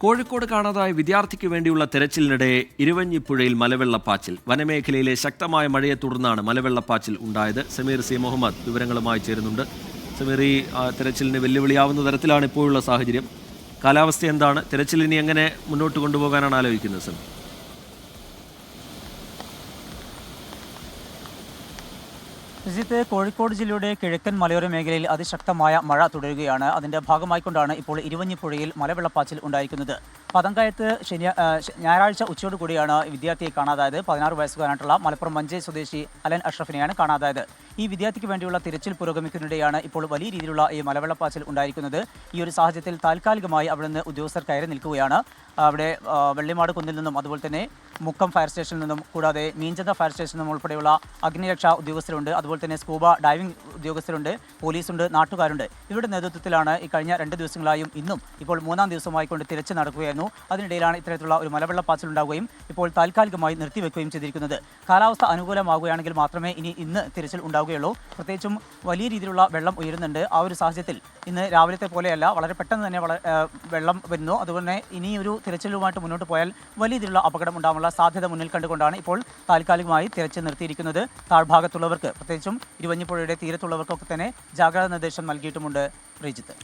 കോഴിക്കോട് കാണാതായ വിദ്യാർത്ഥിക്ക് വേണ്ടിയുള്ള തെരച്ചിലിനിടെ ഇരുവഞ്ഞിപ്പുഴയിൽ മലവെള്ളപ്പാച്ചിൽ. വനമേഖലയിലെ ശക്തമായ മഴയെ തുടർന്നാണ് മലവെള്ളപ്പാച്ചിൽ ഉണ്ടായത്. സമീർ സി മുഹമ്മദ് വിവരങ്ങളുമായി ചേരുന്നുണ്ട്. സമീർ, ഈ തെരച്ചിലിന് വെല്ലുവിളിയാവുന്ന തരത്തിലാണ് ഇപ്പോഴുള്ള സാഹചര്യം. കാലാവസ്ഥ എന്താണ്? തെരച്ചിലിനി എങ്ങനെ മുന്നോട്ട് കൊണ്ടുപോകാനാണ് ആലോചിക്കുന്നത് സമീർ? വിജിത്ത്, കോഴിക്കോട് ജില്ലയുടെ കിഴക്കൻ മലയോര മേഖലയിൽ അതിശക്തമായ മഴ തുടരുകയാണ്. അതിന്റെ ഭാഗമായിക്കൊണ്ടാണ് ഇപ്പോൾ ഇരുവഞ്ഞിപ്പുഴയിൽ മലവെള്ളപ്പാച്ചിൽ ഉണ്ടായിരിക്കുന്നത്. പതങ്കയത്ത് ഞായറാഴ്ച ഉച്ചയോടുകൂടിയാണ് വിദ്യാർത്ഥിയെ കാണാതായത്. 16 വയസ്സുകാരനായിട്ടുള്ള മലപ്പുറം മഞ്ചേരി സ്വദേശി അലൻ അഷ്റഫിനെയാണ് കാണാതായത്. ഈ വിദ്യാർത്ഥിക്ക് വേണ്ടിയുള്ള തിരച്ചിൽ പുരോഗമിക്കുന്നതിനിടെയാണ് ഇപ്പോൾ വലിയ രീതിയിലുള്ള ഈ മലവെള്ളപ്പാച്ചിൽ ഉണ്ടായിരിക്കുന്നത്. ഈ ഒരു സാഹചര്യത്തിൽ താൽക്കാലികമായി അവിടെ നിന്ന് ഉദ്യോഗസ്ഥർ കയറി നിൽക്കുകയാണ്. അവിടെ വെള്ളിമാട് കുന്നിൽ നിന്നും അതുപോലെ തന്നെ മുക്കം ഫയർ സ്റ്റേഷനിൽ നിന്നും കൂടാതെ മീഞ്ചന്ത ഫയർ സ്റ്റേഷനിൽ നിന്നും ഉൾപ്പെടെയുള്ള അഗ്നിരക്ഷാ ഉദ്യോഗസ്ഥരുണ്ട്. അതുപോലെ തന്നെ സ്കൂബ ഡൈവിംഗ് ഉദ്യോഗസ്ഥരുണ്ട്, പോലീസുണ്ട്, നാട്ടുകാരുണ്ട്. ഇവരുടെ നേതൃത്വത്തിലാണ് ഈ കഴിഞ്ഞ 2 ദിവസങ്ങളായും ഇന്നും ഇപ്പോൾ 3-ാം ദിവസമായിക്കൊണ്ട് തിരച്ചിൽ നടക്കുകയായിരുന്നു. അതിനിടയിലാണ് ഇത്തരത്തിലുള്ള ഒരു മലവെള്ളപ്പാച്ചിൽ ഉണ്ടാവുകയും ഇപ്പോൾ താൽക്കാലികമായി നിർത്തിവെക്കുകയും ചെയ്തിരിക്കുന്നത്. കാലാവസ്ഥ അനുകൂലമാകുകയാണെങ്കിൽ മാത്രമേ ഇന്ന് തിരച്ചിൽ ഉണ്ടാവുകയുള്ളൂ. പ്രത്യേകിച്ചും വലിയ രീതിയിലുള്ള വെള്ളം ഉയരുന്നുണ്ട്. ആ ഒരു സാഹചര്യത്തിൽ ഇന്ന് രാവിലത്തെ പോലെയല്ല, വളരെ പെട്ടെന്ന് തന്നെ വെള്ളം വരുന്നു. അതുപോലെ ഇനി ഒരു തിരച്ചിലുമായിട്ട് മുന്നോട്ട് പോയാൽ വലിയ രീതിയിലുള്ള അപകടം ഉണ്ടാകാനുള്ള സാധ്യത മുന്നിൽ കണ്ടുകൊണ്ടാണ് ഇപ്പോൾ താൽക്കാലികമായി തിരച്ചിൽ നിർത്തിയിരിക്കുന്നത്. താഴ്ഭാഗത്തുള്ളവർക്ക്, പ്രത്യേകിച്ചും ഇരുവഞ്ഞിപ്പുഴയുടെ തീരത്തുള്ളവർക്കൊക്കെ തന്നെ ജാഗ്രതാ നിർദ്ദേശം നൽകിയിട്ടുമുണ്ട്. ശ്രീജിത്ത്.